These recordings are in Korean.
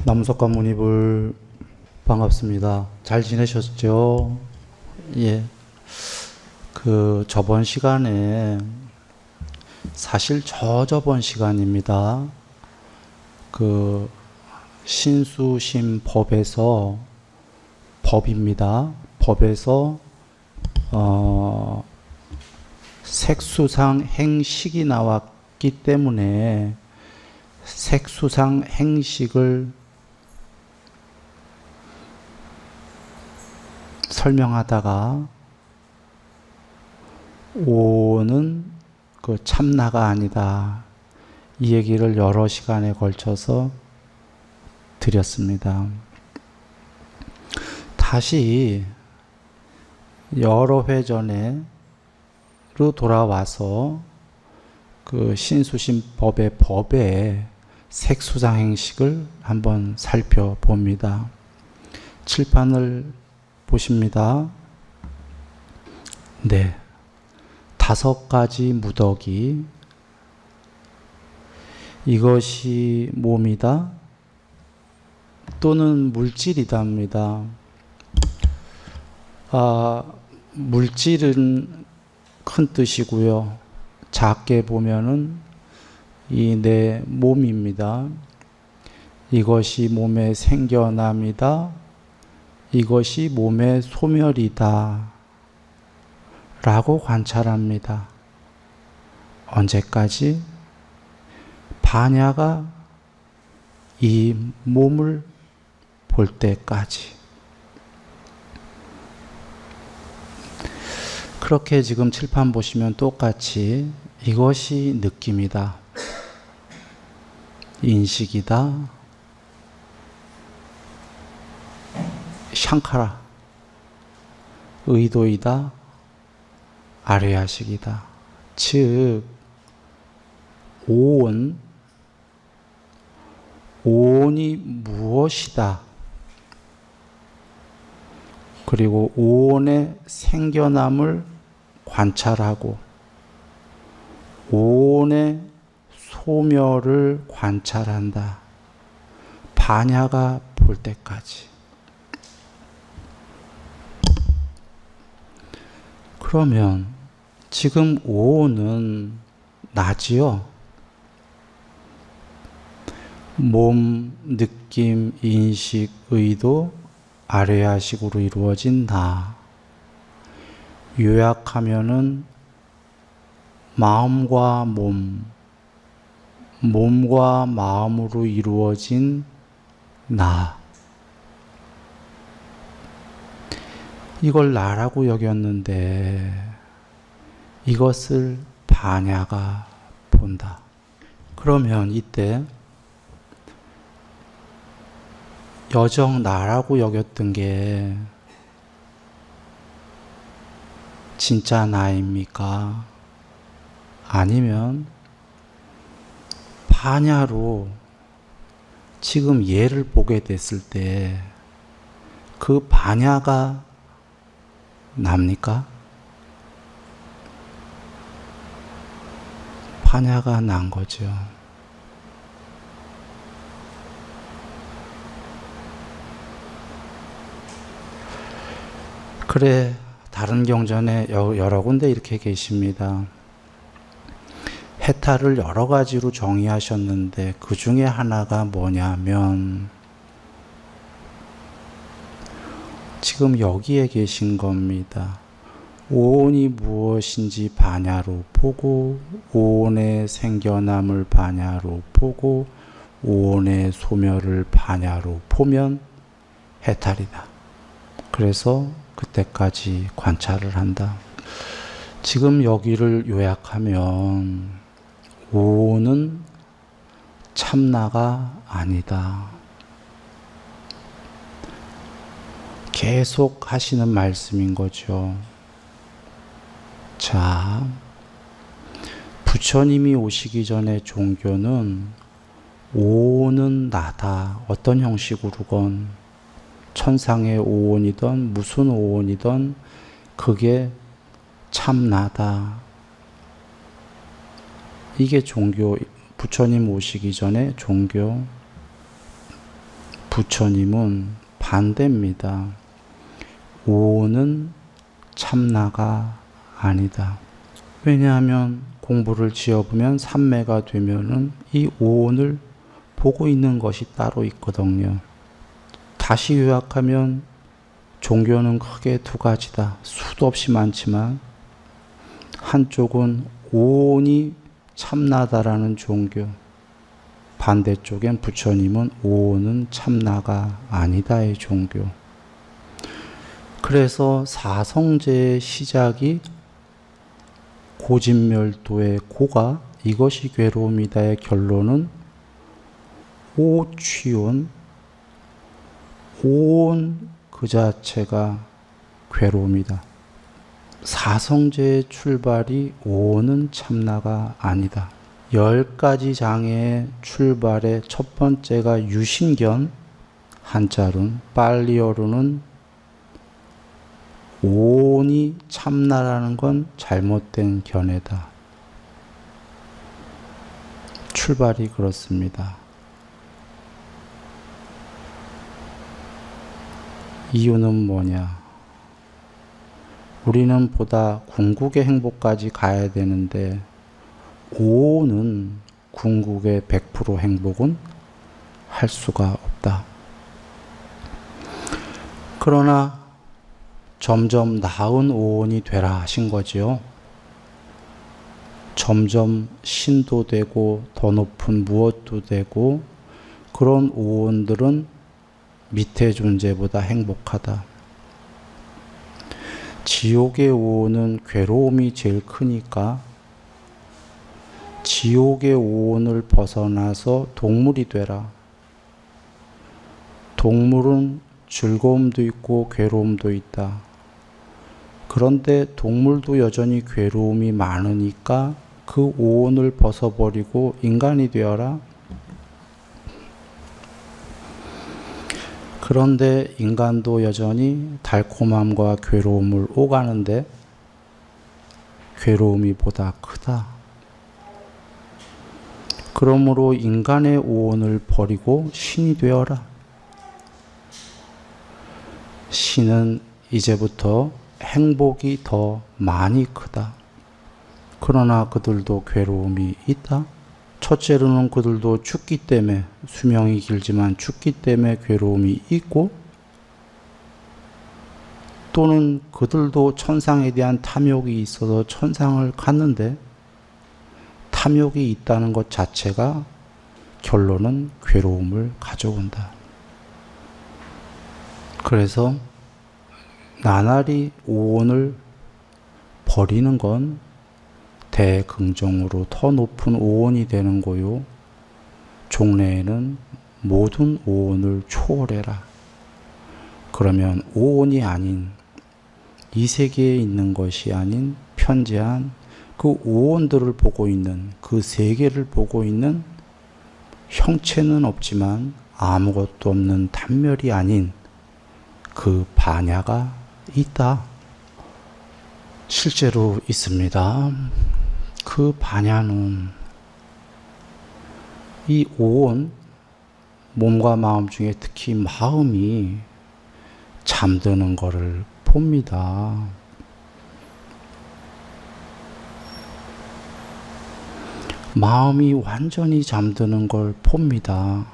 남석관 문이불 반갑습니다. 잘 지내셨죠? 예. 저번 시간에 사실 저번 시간입니다. 신수심 법입니다. 법에서 색수상 행식이 나왔기 때문에 색수상 행식을 설명하다가 오는 참나가 아니다, 이 얘기를 여러 시간에 걸쳐서 드렸습니다. 다시 여러 회 전에로 돌아와서 신수심 법의 색수상 행식을 한번 살펴봅니다. 칠판을 보십니다. 네. 5가지 무더기. 이것이 몸이다 또는 물질이다입니다. 물질은 큰 뜻이고요. 작게 보면은 이 내 몸입니다. 이것이 몸의 생겨남이다. 이것이 몸의 소멸이다 라고 관찰합니다. 언제까지? 반야가 이 몸을 볼 때까지. 그렇게 지금 칠판 보시면 똑같이 이것이 느낌이다, 인식이다, 샹카라, 의도이다, 아뢰야식이다. 즉 오온이 무엇이다, 그리고 오온의 생겨남을 관찰하고 오온의 소멸을 관찰한다. 반야가 볼 때까지. 그러면 지금 오온은 나지요? 몸, 느낌, 인식, 의도, 아뢰야식으로 이루어진 나. 요약하면은 마음과 몸과 마음으로 이루어진 나. 이걸 나라고 여겼는데 이것을 반야가 본다. 그러면 이때 여정 나라고 여겼던 게 진짜 나입니까? 아니면 반야로 지금 얘를 보게 됐을 때 그 반야가 납니까? 반야가 난 거죠. 그래, 다른 경전에 여러 군데 이렇게 계십니다. 해탈을 여러 가지로 정의하셨는데 그 중에 하나가 뭐냐면 지금 여기에 계신 겁니다. 오온이 무엇인지 반야로 보고 오온의 생겨남을 반야로 보고 오온의 소멸을 반야로 보면 해탈이다. 그래서 그때까지 관찰을 한다. 지금 여기를 요약하면 오온은 참나가 아니다. 계속 하시는 말씀인 거죠. 자, 부처님이 오시기 전에 종교는 오온은 나다. 어떤 형식으로건 천상의 오온이든 무슨 오온이든 그게 참나다. 이게 종교, 부처님 오시기 전에 종교. 부처님은 반대입니다. 오는 참나가 아니다. 왜냐하면 공부를 지어보면 삼매가 되면은 이 오온을 보고 있는 것이 따로 있거든요. 다시 요약하면 종교는 크게 두 가지다. 수도 없이 많지만 한쪽은 오온이 참나다라는 종교, 반대쪽엔 부처님은 오온은 참나가 아니다의 종교. 그래서 사성제의 시작이 고진멸도의 고가 이것이 괴로움이다의 결론은 오취온, 오온 그 자체가 괴로움이다. 사성제의 출발이 오는 참나가 아니다. 10가지 장애의 출발의 첫 번째가 유신견, 한자로는, 빨리어로는 오온이 참나라는 건 잘못된 견해다. 출발이 그렇습니다. 이유는 뭐냐? 우리는 보다 궁극의 행복까지 가야 되는데 오는 궁극의 100% 행복은 할 수가 없다. 그러나 점점 나은 오온이 되라 하신 거지요. 점점 신도 되고 더 높은 무엇도 되고 그런 오온들은 밑의 존재보다 행복하다. 지옥의 오온은 괴로움이 제일 크니까 지옥의 오온을 벗어나서 동물이 되라. 동물은 즐거움도 있고 괴로움도 있다. 그런데 동물도 여전히 괴로움이 많으니까 그 오온을 벗어버리고 인간이 되어라. 그런데 인간도 여전히 달콤함과 괴로움을 오가는데 괴로움이 보다 크다. 그러므로 인간의 오온을 버리고 신이 되어라. 신은 이제부터 행복이 더 많이 크다. 그러나 그들도 괴로움이 있다. 첫째로는 그들도 죽기 때문에, 수명이 길지만 죽기 때문에 괴로움이 있고, 또는 그들도 천상에 대한 탐욕이 있어서 천상을 갔는데 탐욕이 있다는 것 자체가 결론은 괴로움을 가져온다. 그래서 나날이 오온을 버리는 건 대긍정으로 더 높은 오온이 되는 거요. 종래에는 모든 오온을 초월해라. 그러면 오온이 아닌 이 세계에 있는 것이 아닌 편재한 그 오온들을 보고 있는 그 세계를 보고 있는 형체는 없지만 아무것도 없는 단멸이 아닌 그 반야가 있다. 실제로 있습니다. 그 반야는 이 오온, 몸과 마음 중에 특히 마음이 잠드는 것을 봅니다. 마음이 완전히 잠드는 걸 봅니다.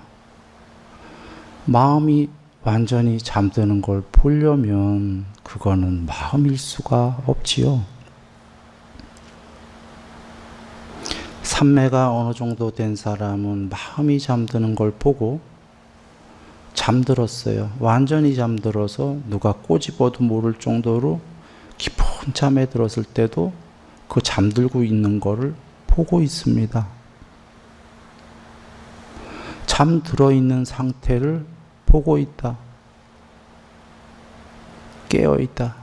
마음이 완전히 잠드는 걸 보려면 그거는 마음일 수가 없지요. 삼매가 어느 정도 된 사람은 마음이 잠드는 걸 보고 잠들었어요. 완전히 잠들어서 누가 꼬집어도 모를 정도로 깊은 잠에 들었을 때도 그 잠들고 있는 거를 보고 있습니다. 잠들어 있는 상태를 보고 있다. 깨어 있다.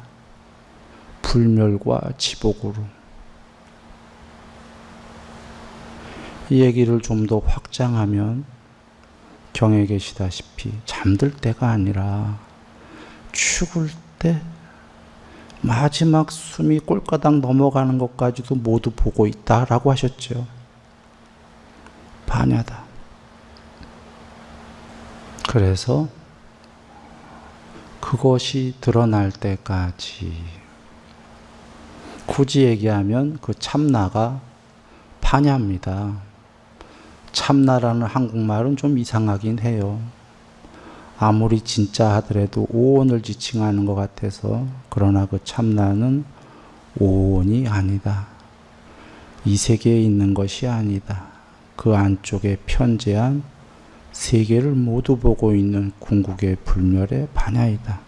불멸과 지복으로. 이 얘기를 좀 더 확장하면 경에 계시다시피 잠들 때가 아니라 죽을 때 마지막 숨이 꼴가닥 넘어가는 것까지도 모두 보고 있다라고 하셨죠. 반야다. 그래서 그것이 드러날 때까지, 굳이 얘기하면 그 참나가 반야입니다. 참나라는 한국말은 좀 이상하긴 해요. 아무리 진짜 하더라도 오온을 지칭하는 것 같아서. 그러나 그 참나는 오온이 아니다. 이 세계에 있는 것이 아니다. 그 안쪽에 편재한 세계를 모두 보고 있는 궁극의 불멸의 반야이다.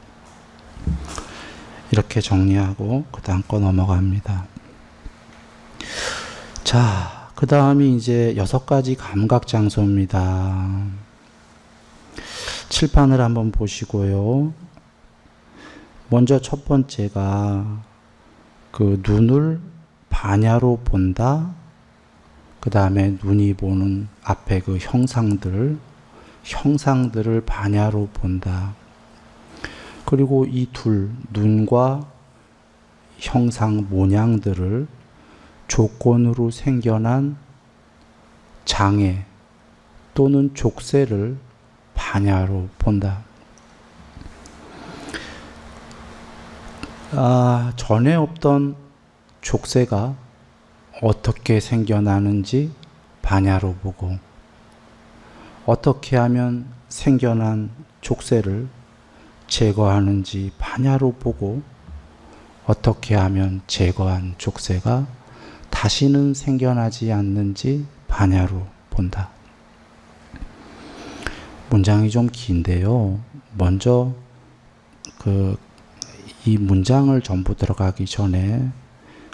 이렇게 정리하고 그 다음 거 넘어갑니다. 자, 그 다음이 이제 6가지 감각장소입니다. 칠판을 한번 보시고요. 먼저 첫 번째가 그 눈을 반야로 본다. 그 다음에 눈이 보는 앞에 그 형상들을 반야로 본다. 그리고 이 둘, 눈과 형상 모양들을 조건으로 생겨난 장애 또는 족쇄를 반야로 본다. 전에 없던 족쇄가 어떻게 생겨나는지 반야로 보고, 어떻게 하면 생겨난 족쇄를 제거하는지 반야로 보고, 어떻게 하면 제거한 족쇄가 다시는 생겨나지 않는지 반야로 본다. 문장이 좀 긴데요. 먼저 이 문장을 전부 들어가기 전에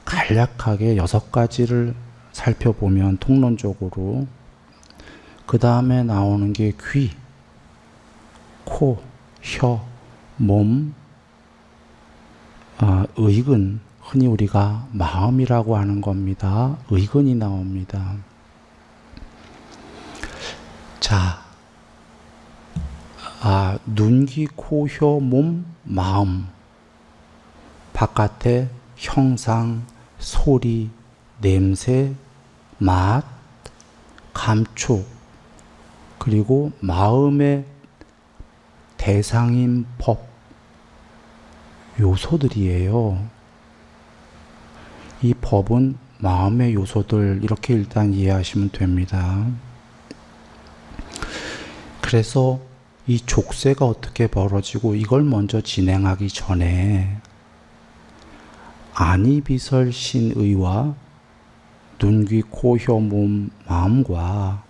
간략하게 6가지를 살펴보면 통론적으로, 그 다음에 나오는 게 귀, 코, 혀, 몸, 의근, 흔히 우리가 마음이라고 하는 겁니다. 의근이 나옵니다. 자, 눈, 귀, 코, 혀, 몸, 마음. 바깥에 형상, 소리, 냄새, 맛, 감촉, 그리고 마음의 대상인 법, 요소들이에요. 이 법은 마음의 요소들, 이렇게 일단 이해하시면 됩니다. 그래서 이 족쇄가 어떻게 벌어지고, 이걸 먼저 진행하기 전에 안이비설신의와 눈, 귀, 코, 혀, 몸, 마음과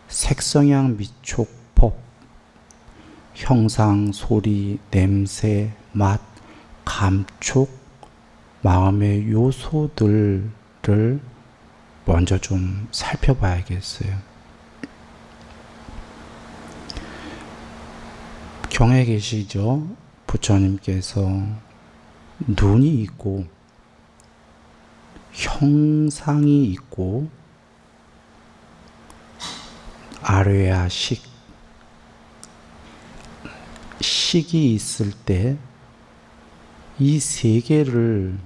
색성향, 미촉, 법, 형상, 소리, 냄새, 맛, 감촉, 마음의 요소들을 먼저 좀 살펴봐야겠어요. 경에 계시죠? 부처님께서 눈이 있고 형상이 있고 아뢰야 식이 있을 때 이 세 개를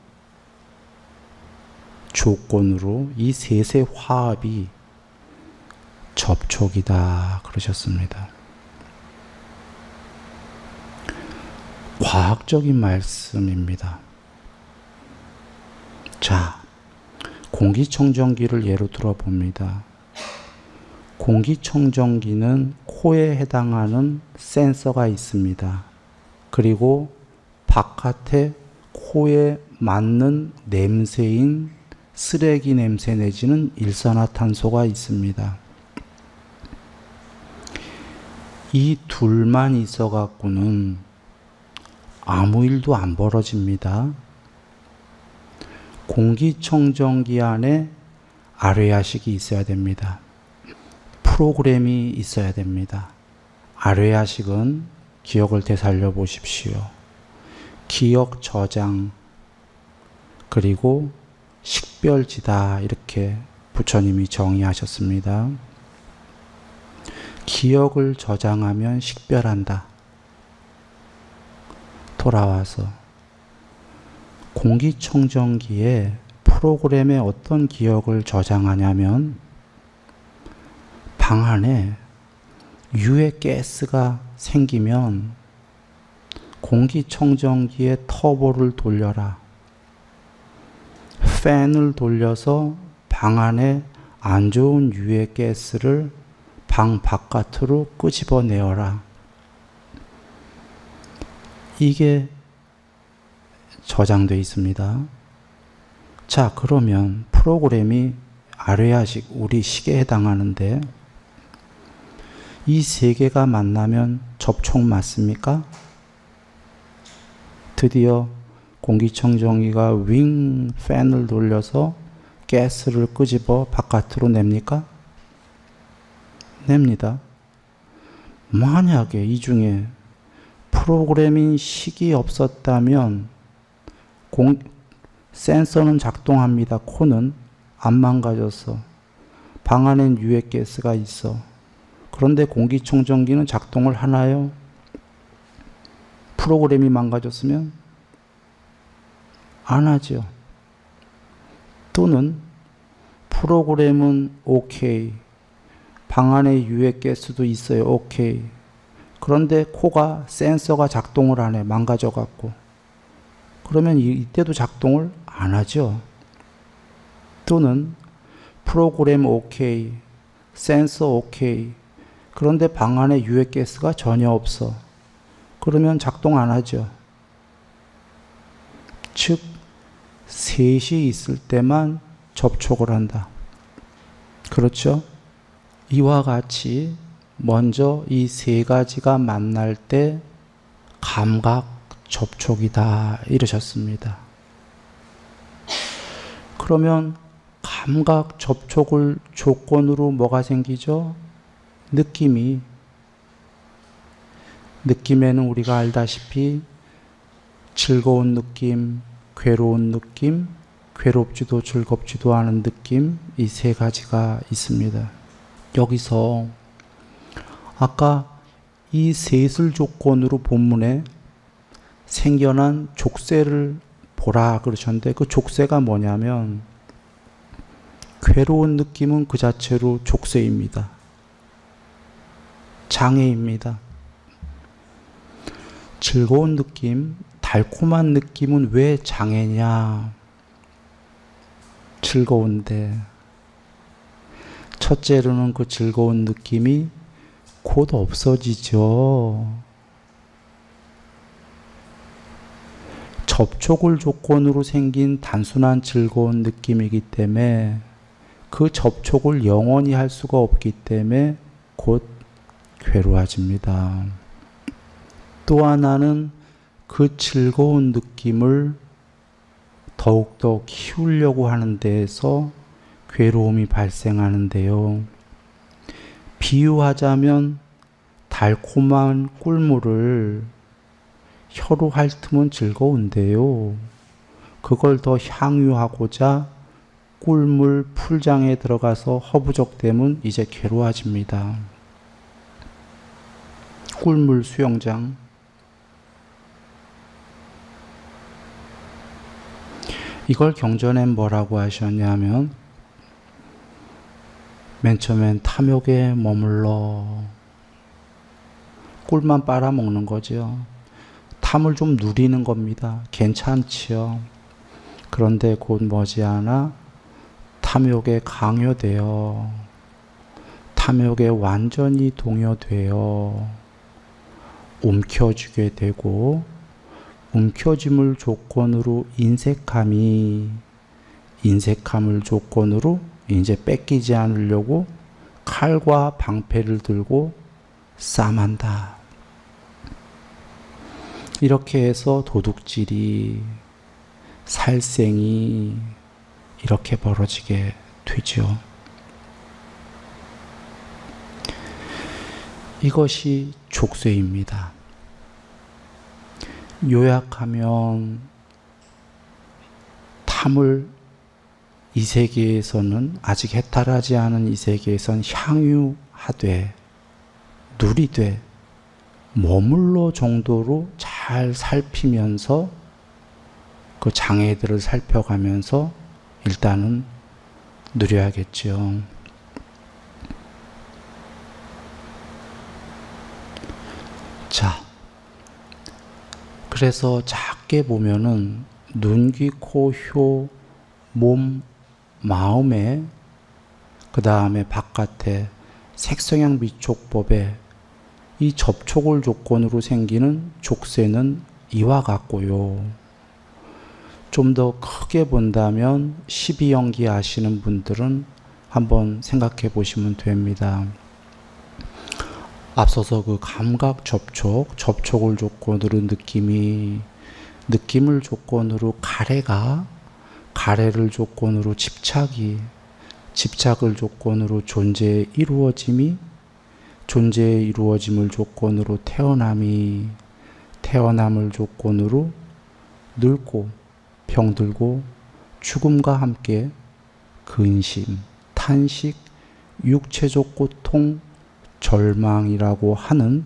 조건으로 이 셋의 화합이 접촉이다 그러셨습니다. 과학적인 말씀입니다. 자, 공기청정기를 예로 들어봅니다. 공기청정기는 코에 해당하는 센서가 있습니다. 그리고 바깥에 코에 맞는 냄새인 쓰레기 냄새 내지는 일산화탄소가 있습니다. 이 둘만 있어 갖고는 아무 일도 안 벌어집니다. 공기청정기 안에 아뢰야식이 있어야 됩니다. 프로그램이 있어야 됩니다. 아뢰야식은 기억을 되살려 보십시오. 기억 저장, 그리고 식별지다, 이렇게 부처님이 정의하셨습니다. 기억을 저장하면 식별한다. 돌아와서 공기청정기에 프로그램에 어떤 기억을 저장하냐면 방 안에 유해 가스가 생기면 공기청정기의 터보를 돌려라. 팬을 돌려서 방 안에 안 좋은 유해 가스를 방 바깥으로 끄집어내어라. 이게 저장되어 있습니다. 자, 그러면 프로그램이 아레아식, 우리 시계에 해당하는데 이 세 개가 만나면 접촉 맞습니까? 드디어 공기청정기가 윙 팬을 돌려서 가스를 끄집어 바깥으로 냅니까? 냅니다. 만약에 이 중에 프로그래밍 식이 없었다면 센서는 작동합니다. 코는 안 망가졌어. 방 안엔 유해 가스가 있어. 그런데 공기청정기는 작동을 하나요? 프로그램이 망가졌으면 안 하죠. 또는 프로그램은 오케이. 방 안에 유해 가스도 있어요. 오케이. 그런데 코가 센서가 작동을 안 해. 망가져 갖고. 그러면 이때도 작동을 안 하죠. 또는 프로그램 오케이. 센서 오케이. 그런데 방 안에 유해 가스가 전혀 없어. 그러면 작동 안 하죠. 즉, 셋이 있을 때만 접촉을 한다. 그렇죠? 이와 같이 먼저 이 세 가지가 만날 때 감각 접촉이다 이러셨습니다. 그러면 감각 접촉을 조건으로 뭐가 생기죠? 느낌에는 우리가 알다시피 즐거운 느낌, 괴로운 느낌, 괴롭지도 즐겁지도 않은 느낌, 이 세 가지가 있습니다. 여기서 아까 이 셋을 조건으로 본문에 생겨난 족쇄를 보라 그러셨는데 그 족쇄가 뭐냐면 괴로운 느낌은 그 자체로 족쇄입니다. 장애입니다. 즐거운 느낌, 달콤한 느낌은 왜 장애냐? 즐거운데 첫째로는 그 즐거운 느낌이 곧 없어지죠. 접촉을 조건으로 생긴 단순한 즐거운 느낌이기 때문에 그 접촉을 영원히 할 수가 없기 때문에 곧 괴로워집니다. 또 하나는 그 즐거운 느낌을 더욱더 키우려고 하는 데에서 괴로움이 발생하는데요. 비유하자면 달콤한 꿀물을 혀로 핥으면 즐거운데요. 그걸 더 향유하고자 꿀물 풀장에 들어가서 허부적대면 이제 괴로워집니다. 꿀물 수영장. 이걸 경전엔 뭐라고 하셨냐면 맨 처음엔 탐욕에 머물러 꿀만 빨아먹는 거죠. 탐을 좀 누리는 겁니다. 괜찮지요. 그런데 곧 머지않아 탐욕에 강요되어 탐욕에 완전히 동요되어 움켜쥐게 되고 움켜짐을 조건으로 인색함을 조건으로 이제 뺏기지 않으려고 칼과 방패를 들고 싸움한다. 이렇게 해서 도둑질이 살생이 이렇게 벌어지게 되죠. 이것이 족쇄입니다. 요약하면 탐을 이 세계에서는 아직 해탈하지 않은 이 세계에선 향유하되 누리되 머물러 정도로 잘 살피면서 그 장애들을 살펴가면서 일단은 누려야겠죠. 그래서 작게 보면은 눈, 귀, 코, 혀, 몸, 마음에 그 다음에 바깥에 색성향 미촉법에 이 접촉을 조건으로 생기는 족쇄는 이와 같고요. 좀 더 크게 본다면 12연기 아시는 분들은 한번 생각해 보시면 됩니다. 앞서서 그 감각 접촉을 조건으로 느낌을 조건으로 가래를 조건으로 집착을 조건으로 존재의 이루어짐을 조건으로 태어남을 조건으로 늙고 병들고 죽음과 함께 근심, 탄식, 육체적 고통, 절망이라고 하는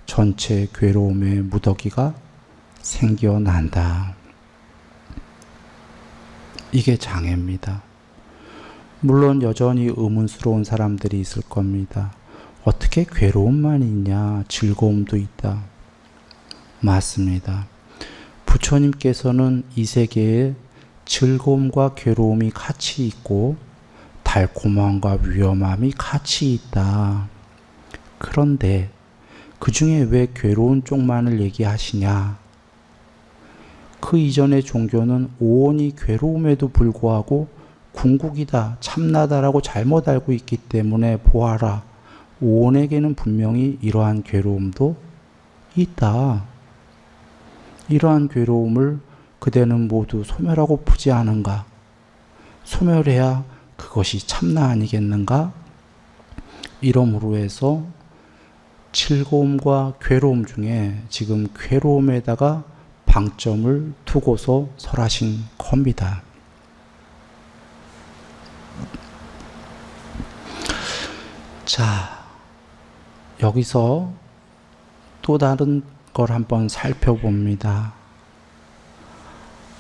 전체 괴로움의 무더기가 생겨난다. 이게 장애입니다. 물론 여전히 의문스러운 사람들이 있을 겁니다. 어떻게 괴로움만 있냐? 즐거움도 있다. 맞습니다. 부처님께서는 이 세계에 즐거움과 괴로움이 같이 있고 달콤함과 위험함이 같이 있다. 그런데 그 중에 왜 괴로운 쪽만을 얘기하시냐? 그 이전의 종교는 오온이 괴로움에도 불구하고 궁극이다, 참나다라고 잘못 알고 있기 때문에 보아라. 오온에게는 분명히 이러한 괴로움도 있다. 이러한 괴로움을 그대는 모두 소멸하고 푸지 않은가? 소멸해야 그것이 참나 아니겠는가? 이러므로 해서 즐거움과 괴로움 중에 지금 괴로움에다가 방점을 두고서 설하신 겁니다. 자, 여기서 또 다른 걸 한번 살펴봅니다.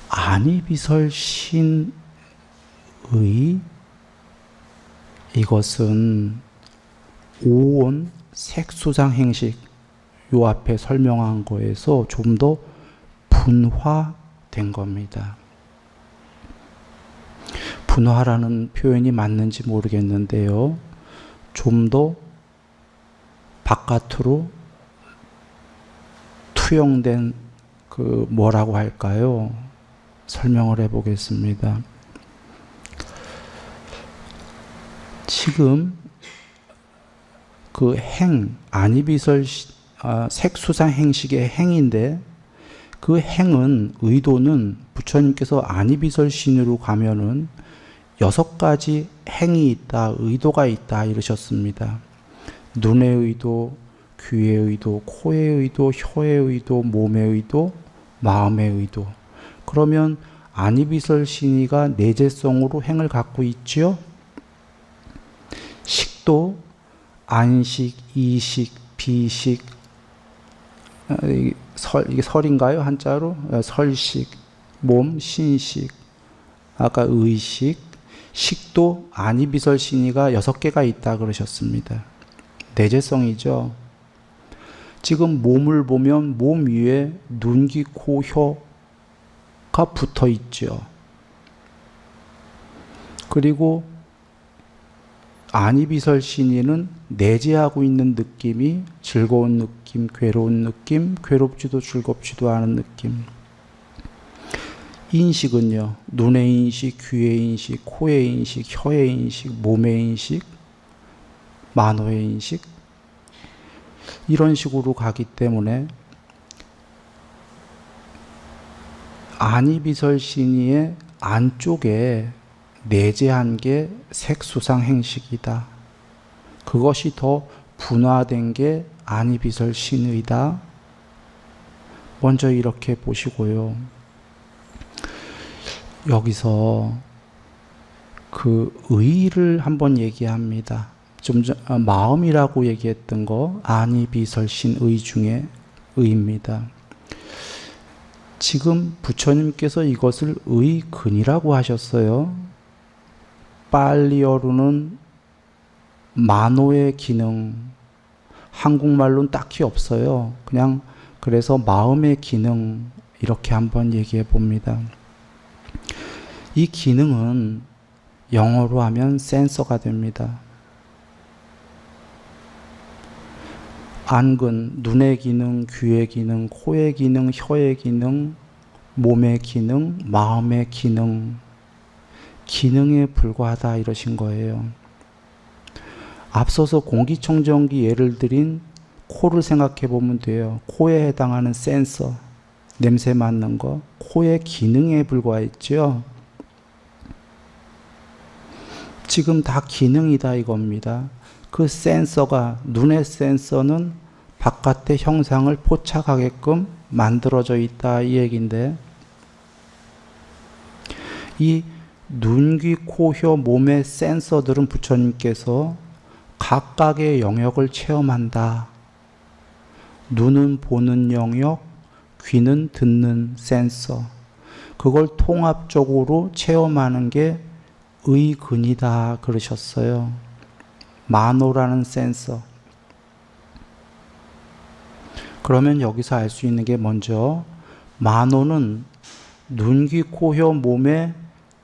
안이비설신의 이것은 오온 색수상행식 요 앞에 설명한 거에서 좀 더 분화된 겁니다. 분화라는 표현이 맞는지 모르겠는데요. 좀 더 바깥으로 투영된 그 뭐라고 할까요? 설명을 해보겠습니다. 지금 그 안이비설 색수상 행식의 행인데 그 행은 의도는 부처님께서 안이비설신으로 가면은 6가지 행이 있다, 의도가 있다 이러셨습니다. 눈의 의도, 귀의 의도, 코의 의도, 혀의 의도, 몸의 의도, 마음의 의도. 그러면 안이비설신이가 내재성으로 행을 갖고 있지요. 식도 안식, 이식, 비식, 이게 설인가요? 한자로? 설식, 몸, 신식, 아까 의식, 식도 안이비설신이가 6개가 있다 그러셨습니다. 내재성이죠. 지금 몸을 보면 몸 위에 눈, 귀, 코, 혀가 붙어 있죠. 그리고 안이비설신이는 내재하고 있는 느낌이 즐거운 느낌, 괴로운 느낌, 괴롭지도 즐겁지도 않은 느낌. 인식은요, 눈의 인식, 귀의 인식, 코의 인식, 혀의 인식, 몸의 인식, 만호의 인식, 이런 식으로 가기 때문에 안이비설신이의 안쪽에 내재한 게 색수상 행식이다. 그것이 더 분화된 게 안이비설신의다. 먼저 이렇게 보시고요. 여기서 그 의를 한번 얘기합니다. 좀 마음이라고 얘기했던 거 안이비설신의 중에 의입니다. 지금 부처님께서 이것을 의근이라고 하셨어요. 빨리어로는 만호의 기능, 한국말로는 딱히 없어요. 그냥 그래서 마음의 기능 이렇게 한번 얘기해 봅니다. 이 기능은 영어로 하면 센서가 됩니다. 안근, 눈의 기능, 귀의 기능, 코의 기능, 혀의 기능, 몸의 기능, 마음의 기능, 기능에 불과하다 이러신 거예요. 앞서서 공기청정기 예를 들인 코를 생각해 보면 돼요. 코에 해당하는 센서, 냄새 맡는 거, 코의 기능에 불과했죠. 지금 다 기능이다 이겁니다. 그 센서가, 눈의 센서는 바깥의 형상을 포착하게끔 만들어져 있다 이 얘기인데, 이 눈, 귀, 코, 혀, 몸의 센서들은 부처님께서 각각의 영역을 체험한다. 눈은 보는 영역, 귀는 듣는 센서. 그걸 통합적으로 체험하는 게 의근이다 그러셨어요. 마노라는 센서. 그러면 여기서 알 수 있는 게 먼저 마노는 눈, 귀, 코, 혀, 몸의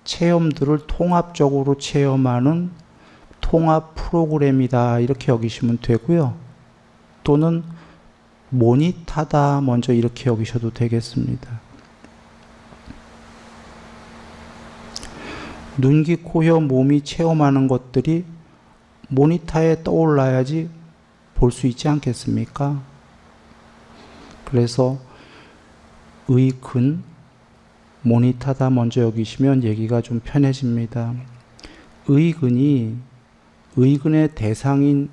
체험들을 통합적으로 체험하는 통합 프로그램이다 이렇게 여기시면 되고요. 또는 모니타다 먼저 이렇게 여기셔도 되겠습니다. 눈, 귀, 코, 혀, 몸이 체험하는 것들이 모니터에 떠올라야지 볼 수 있지 않겠습니까? 그래서 의근, 모니터다 먼저 여기시면 얘기가 좀 편해집니다. 의근의 대상인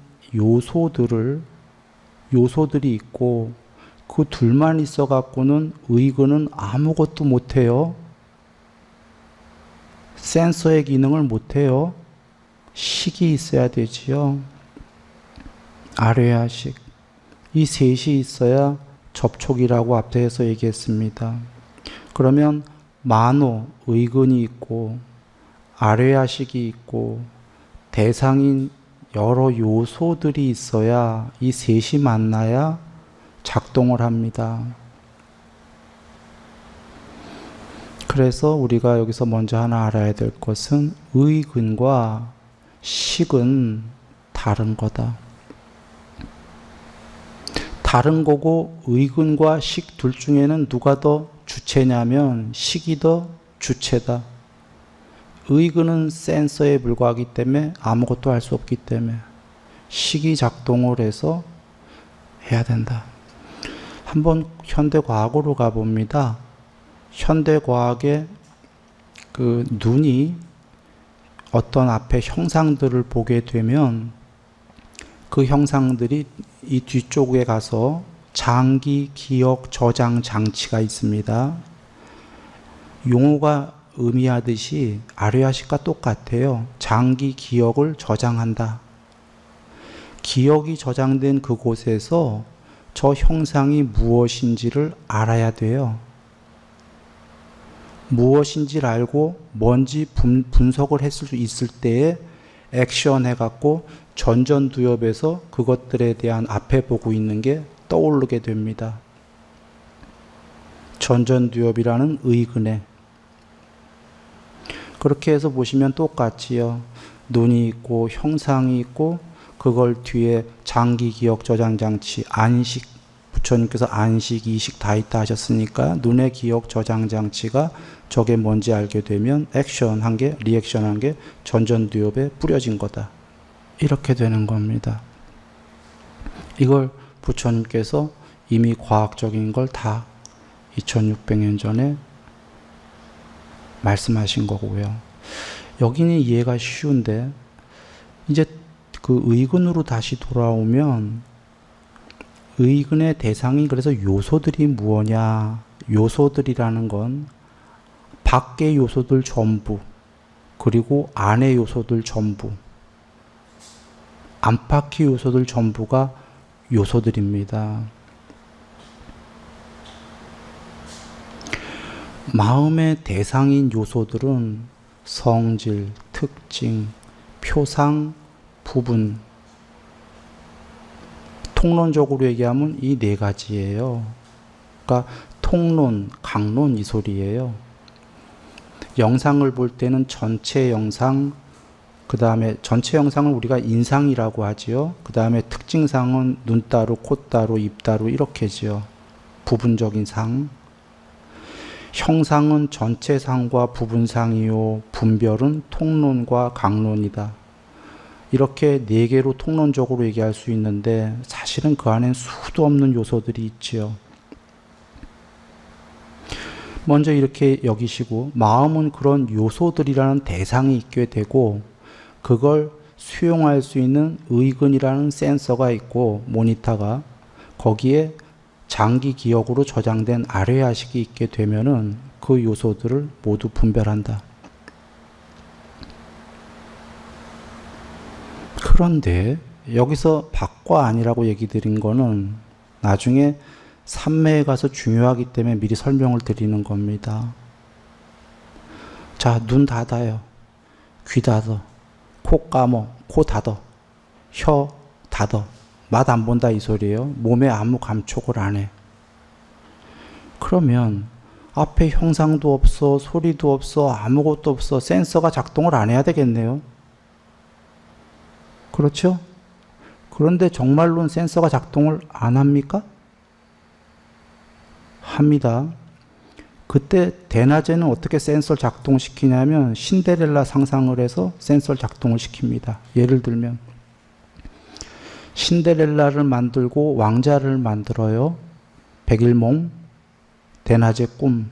요소들이 있고 그 둘만 있어 갖고는 의근은 아무것도 못해요. 센서의 기능을 못해요. 식이 있어야 되지요. 아뢰야식. 이 셋이 있어야 접촉이라고 앞에서 얘기했습니다. 그러면 마노, 의근이 있고 아뢰야식이 있고 대상인 여러 요소들이 있어야 이 셋이 만나야 작동을 합니다. 그래서 우리가 여기서 먼저 하나 알아야 될 것은 의근과 식은 다른 거다. 다른 거고 의근과 식 둘 중에는 누가 더 주체냐면 식이 더 주체다. 의근은 센서에 불과하기 때문에 아무것도 할 수 없기 때문에 식이 작동을 해서 해야 된다. 한번 현대과학으로 가봅니다. 현대과학의 그 눈이 어떤 앞에 형상들을 보게 되면 그 형상들이 이 뒤쪽에 가서 장기 기억 저장 장치가 있습니다. 용어가 의미하듯이 아뢰야식과 똑같아요. 장기 기억을 저장한다. 기억이 저장된 그곳에서 저 형상이 무엇인지를 알아야 돼요. 무엇인지를 알고 뭔지 분석을 했을 수 있을 때에 액션 해갖고 전전두엽에서 그것들에 대한 앞에 보고 있는 게 떠오르게 됩니다. 전전두엽이라는 의근에. 그렇게 해서 보시면 똑같지요. 눈이 있고 형상이 있고 그걸 뒤에 장기 기억 저장 장치, 안식, 부처님께서 안식, 이식 다 있다 하셨으니까 눈의 기억 저장 장치가 저게 뭔지 알게 되면 액션 한 게, 리액션 한 게 전전두엽에 뿌려진 거다. 이렇게 되는 겁니다. 이걸 부처님께서 이미 과학적인 걸 다 2600년 전에 말씀하신 거고요. 여기는 이해가 쉬운데 이제 그 의근으로 다시 돌아오면 의근의 대상이 그래서 요소들이 무엇냐. 요소들이라는 건 밖의 요소들 전부 그리고 안의 요소들 전부 안팎의 요소들 전부가 요소들입니다. 마음의 대상인 요소들은 성질, 특징, 표상, 부분. 통론적으로 얘기하면 이 네 가지예요. 그러니까 통론, 강론 이 소리예요. 영상을 볼 때는 전체 영상, 그 다음에 전체 영상을 우리가 인상이라고 하지요. 그 다음에 특징상은 눈 따로, 코 따로, 입 따로 이렇게지요. 부분적인 상. 형상은 전체상과 부분상이요. 분별은 통론과 강론이다. 이렇게 네 개로 통론적으로 얘기할 수 있는데 사실은 그 안엔 수도 없는 요소들이 있지요. 먼저 이렇게 여기시고 마음은 그런 요소들이라는 대상이 있게 되고 그걸 수용할 수 있는 의근이라는 센서가 있고 모니터가 거기에 장기 기억으로 저장된 아뢰야식이 있게 되면은 그 요소들을 모두 분별한다. 그런데 여기서 밖과 안이라고 얘기 드린 거는 나중에 삼매에 가서 중요하기 때문에 미리 설명을 드리는 겁니다. 자, 눈 닫아요. 귀 닫어. 코 감어. 코 닫어. 혀 닫어. 맛 안 본다 이 소리예요. 몸에 아무 감촉을 안 해. 그러면 앞에 형상도 없어, 소리도 없어, 아무것도 없어. 센서가 작동을 안 해야 되겠네요. 그렇죠? 그런데 정말로는 센서가 작동을 안 합니까? 합니다. 그때 대낮에는 어떻게 센서를 작동시키냐면 신데렐라 상상을 해서 센서를 작동을 시킵니다. 예를 들면 신데렐라를 만들고 왕자를 만들어요. 백일몽, 대낮의 꿈.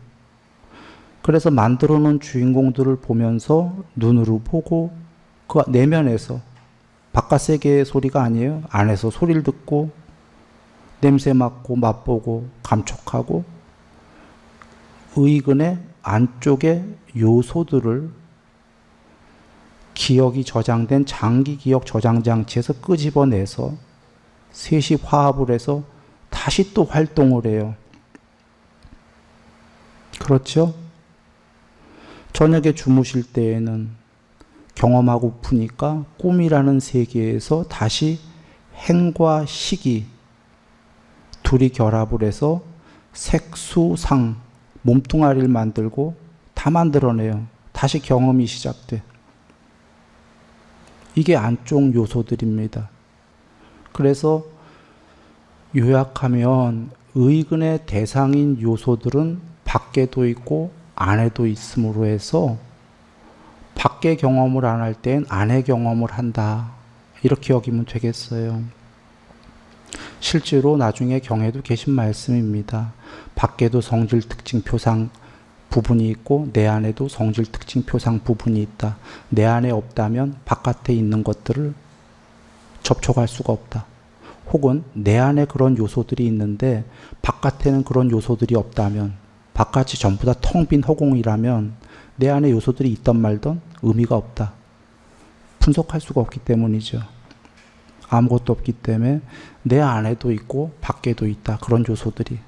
그래서 만들어 놓은 주인공들을 보면서 눈으로 보고 그 내면에서 바깥 세계의 소리가 아니에요. 안에서 소리를 듣고 냄새 맡고 맛보고 감촉하고 의근의 안쪽의 요소들을 기억이 저장된 장기 기억 저장 장치에서 끄집어내서 셋이 화합을 해서 다시 또 활동을 해요. 그렇죠? 저녁에 주무실 때에는 경험하고 푸니까 꿈이라는 세계에서 다시 행과 식이 둘이 결합을 해서 색수상 몸뚱아리를 만들고 다 만들어내요. 다시 경험이 시작돼. 이게 안쪽 요소들입니다. 그래서 요약하면 의근의 대상인 요소들은 밖에도 있고 안에도 있음으로 해서 밖의 경험을 안 할 땐 안의 경험을 한다. 이렇게 여기면 되겠어요. 실제로 나중에 경에도 계신 말씀입니다. 밖에도 성질 특징 표상 부분이 있고 내 안에도 성질 특징 표상 부분이 있다. 내 안에 없다면 바깥에 있는 것들을 접촉할 수가 없다. 혹은 내 안에 그런 요소들이 있는데 바깥에는 그런 요소들이 없다면 바깥이 전부 다 텅 빈 허공이라면 내 안에 요소들이 있던 말던 의미가 없다. 분석할 수가 없기 때문이죠. 아무것도 없기 때문에 내 안에도 있고 밖에도 있다. 그런 요소들이.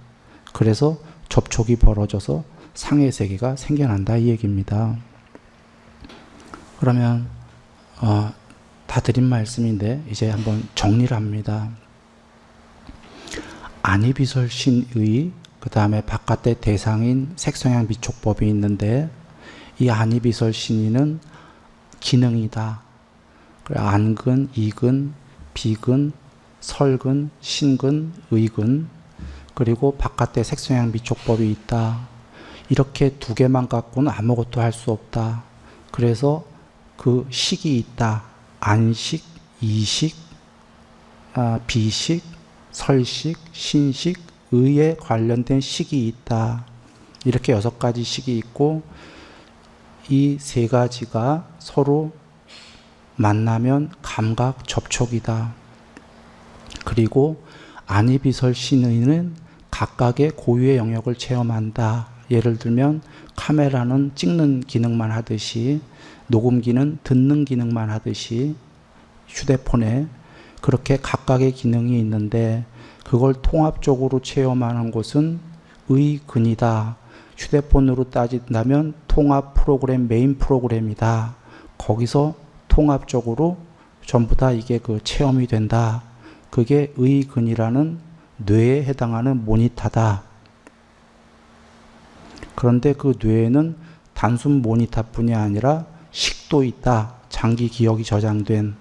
그래서 접촉이 벌어져서 상의 세계가 생겨난다 이 얘기입니다. 그러면 다 드린 말씀인데 이제 한번 정리를 합니다. 안이비설신의 그 다음에 바깥의 대상인 색성향 미촉법이 있는데 이 안이비설신의는 기능이다. 안근, 이근, 비근, 설근, 신근, 의근 그리고 바깥에 색성향 미촉법이 있다. 이렇게 두 개만 갖고는 아무것도 할 수 없다. 그래서 그 식이 있다. 안식, 이식, 비식, 설식, 신식, 의에 관련된 식이 있다. 이렇게 6가지 식이 있고 이 3가지가 서로 만나면 감각 접촉이다. 그리고 안이비설신의는 각각의 고유의 영역을 체험한다. 예를 들면 카메라는 찍는 기능만 하듯이 녹음기는 듣는 기능만 하듯이 휴대폰에 그렇게 각각의 기능이 있는데 그걸 통합적으로 체험하는 것은 의근이다. 휴대폰으로 따진다면 통합 프로그램, 메인 프로그램이다. 거기서 통합적으로 전부 다 이게 그 체험이 된다. 그게 의근이라는 뇌에 해당하는 모니터다. 그런데 그 뇌에는 단순 모니터뿐이 아니라 식도 있다. 장기 기억이 저장된.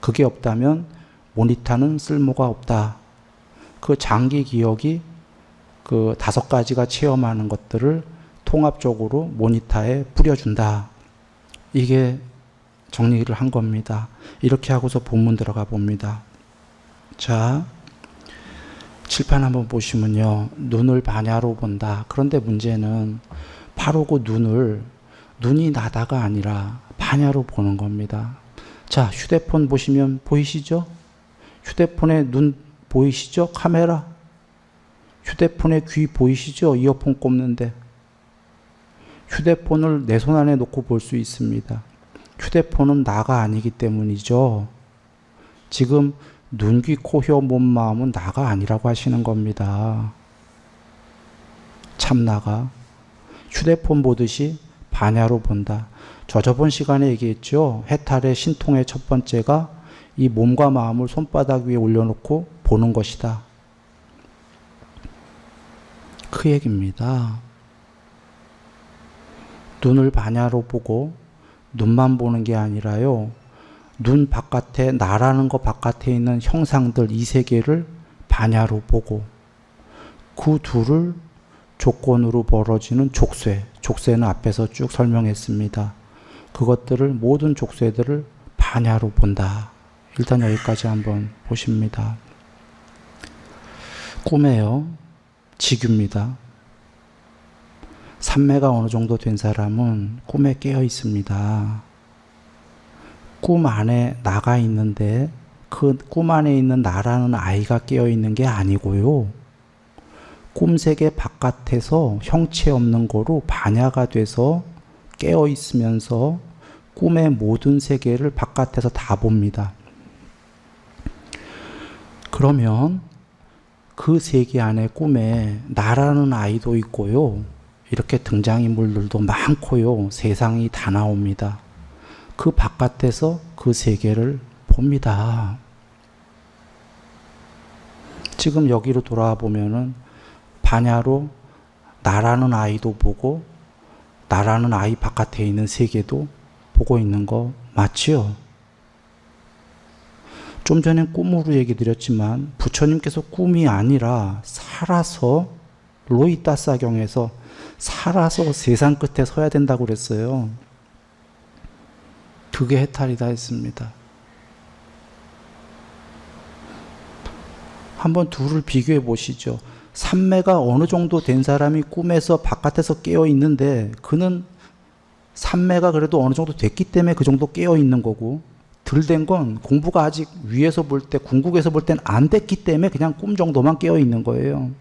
그게 없다면 모니터는 쓸모가 없다. 그 장기 기억이 그 5가지가 체험하는 것들을 통합적으로 모니터에 뿌려준다. 이게 정리를 한 겁니다. 이렇게 하고서 본문 들어가 봅니다. 자, 칠판 한번 보시면요. 눈을 반야로 본다. 그런데 문제는 바로 그 눈이 나다가 아니라 반야로 보는 겁니다. 자, 휴대폰 보시면 보이시죠? 휴대폰에 눈 보이시죠? 카메라. 휴대폰에 귀 보이시죠? 이어폰 꼽는데. 휴대폰을 내 손 안에 놓고 볼 수 있습니다. 휴대폰은 나가 아니기 때문이죠. 지금 눈, 귀, 코, 혀, 몸, 마음은 나가 아니라고 하시는 겁니다. 참나가. 휴대폰 보듯이 반야로 본다. 저번 시간에 얘기했죠. 해탈의 신통의 첫 번째가 이 몸과 마음을 손바닥 위에 올려놓고 보는 것이다. 그 얘기입니다. 눈을 반야로 보고 눈만 보는 게 아니라요. 눈 바깥에 나라는 것 바깥에 있는 형상들 이 세계를 반야로 보고 그 둘을 조건으로 벌어지는 족쇄. 족쇄는 앞에서 쭉 설명했습니다. 그것들을 모든 족쇄들을 반야로 본다. 일단 여기까지 한번 보십니다. 꿈에요. 지규입니다. 삼매가 어느 정도 된 사람은 꿈에 깨어 있습니다. 꿈 안에 나가 있는데 그 꿈 안에 있는 나라는 아이가 깨어 있는 게 아니고요. 꿈세계 바깥에서 형체 없는 거로 반야가 돼서 깨어 있으면서 꿈의 모든 세계를 바깥에서 다 봅니다. 그러면 그 세계 안에 꿈에 나라는 아이도 있고요. 이렇게 등장인물들도 많고요. 세상이 다 나옵니다. 그 바깥에서 그 세계를 봅니다. 지금 여기로 돌아와 보면은 반야로 나라는 아이도 보고 나라는 아이 바깥에 있는 세계도 보고 있는 거 맞지요? 좀 전에 꿈으로 얘기 드렸지만 부처님께서 꿈이 아니라 살아서 로이따사경에서 살아서 세상 끝에 서야 된다고 그랬어요. 그게 해탈이다 했습니다. 한번 둘을 비교해 보시죠. 삼매가 어느 정도 된 사람이 꿈에서 바깥에서 깨어 있는데 그는 삼매가 그래도 어느 정도 됐기 때문에 그 정도 깨어 있는 거고 덜 된 건 공부가 아직 위에서 볼 때 궁극에서 볼 때는 안 됐기 때문에 그냥 꿈 정도만 깨어 있는 거예요.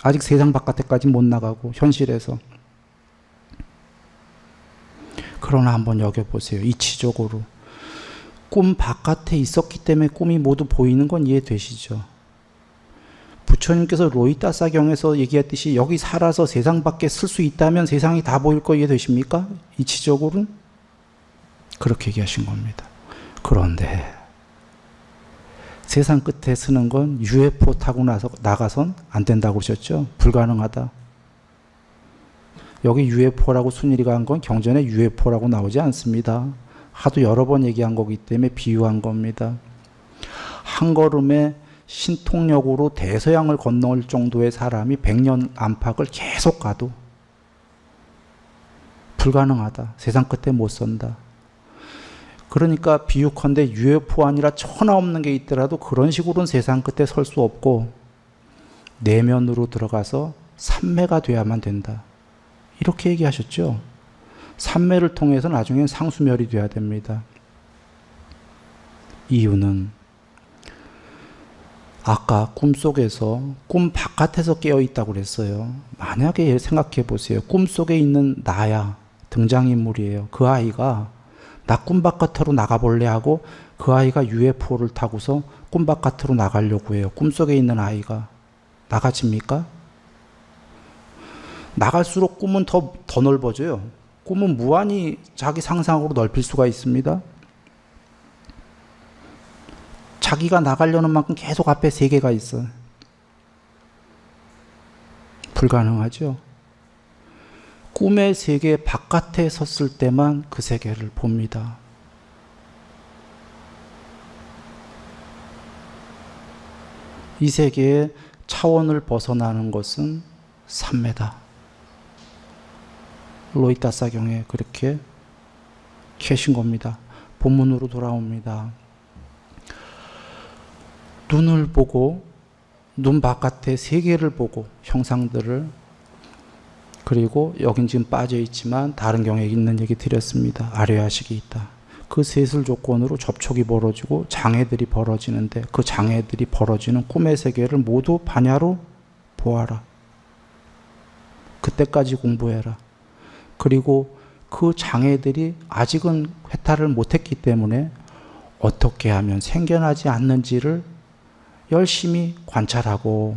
아직 세상 바깥에까지 못 나가고 현실에서. 그러나 한번 여겨보세요. 이치적으로. 꿈 바깥에 있었기 때문에 꿈이 모두 보이는 건 이해되시죠? 부처님께서 로이따사경에서 얘기했듯이 여기 살아서 세상 밖에 쓸 수 있다면 세상이 다 보일 거 이해되십니까? 이치적으로는? 그렇게 얘기하신 겁니다. 그런데 세상 끝에 쓰는 건 UFO 타고 나가선 안 된다고 그러셨죠? 불가능하다. 여기 UFO라고 순일이가 한 건 경전에 UFO라고 나오지 않습니다. 하도 여러 번 얘기한 거기 때문에 비유한 겁니다. 한 걸음에 신통력으로 대서양을 건널 정도의 사람이 100년 안팎을 계속 가도 불가능하다. 세상 끝에 못 선다. 그러니까 비유컨대 UFO 아니라 천하 없는 게 있더라도 그런 식으로는 세상 끝에 설 수 없고 내면으로 들어가서 삼매가 돼야만 된다. 이렇게 얘기하셨죠. 삼매를 통해서 나중엔 상수멸이 돼야 됩니다. 이유는 아까 꿈속에서 꿈 바깥에서 깨어있다고 그랬어요. 만약에 생각해 보세요. 꿈속에 있는 나야 등장인물이에요. 그 아이가 나 꿈 바깥으로 나가볼래 하고 그 아이가 UFO를 타고서 꿈 바깥으로 나가려고 해요. 꿈속에 있는 아이가 나가집니까? 나갈수록 꿈은 더 넓어져요. 꿈은 무한히 자기 상상으로 넓힐 수가 있습니다. 자기가 나가려는 만큼 계속 앞에 세계가 있어요. 불가능하죠. 꿈의 세계 바깥에 섰을 때만 그 세계를 봅니다. 이 세계의 차원을 벗어나는 것은 삼매다. 로이타사경에 그렇게 계신 겁니다. 본문으로 돌아옵니다. 눈을 보고 눈 바깥의 세계를 보고 형상들을, 그리고 여긴 지금 빠져 있지만 다른 경우에 있는 얘기 드렸습니다. 아뢰야식이 있다. 그 셋을 조건으로 접촉이 벌어지고 장애들이 벌어지는데, 그 장애들이 벌어지는 꿈의 세계를 모두 반야로 보아라. 그때까지 공부해라. 그리고 그 장애들이 아직은 회탈을 못했기 때문에 어떻게 하면 생겨나지 않는지를 열심히 관찰하고,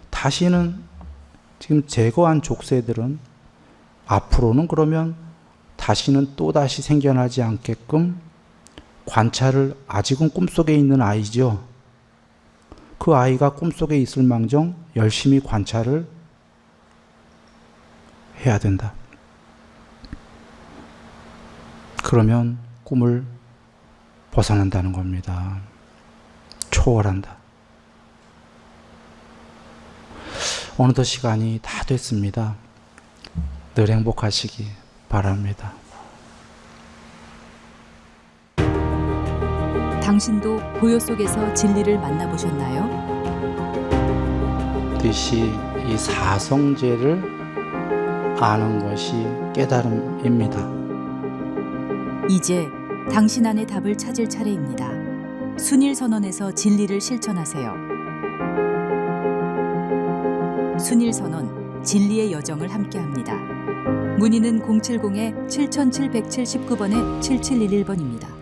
다시는 지금 제거한 족쇄들은 앞으로는 그러면 다시는 또다시 생겨나지 않게끔 관찰을, 아직은 꿈속에 있는 아이죠. 그 아이가 꿈속에 있을 망정 열심히 관찰을 해야 된다. 그러면 꿈을 벗어난다는 겁니다. 초월한다. 어느덧 시간이 다 됐습니다. 늘 행복하시기 바랍니다. 당신도 고요 속에서 진리를 만나보셨나요? 뜻이 이 사성제를 아는 것이 깨달음입니다. 이제 당신 안의 답을 찾을 차례입니다. 순일선언에서 진리를 실천하세요. 순일선언, 진리의 여정을 함께합니다. 문의는 070-7779번에 7711번입니다.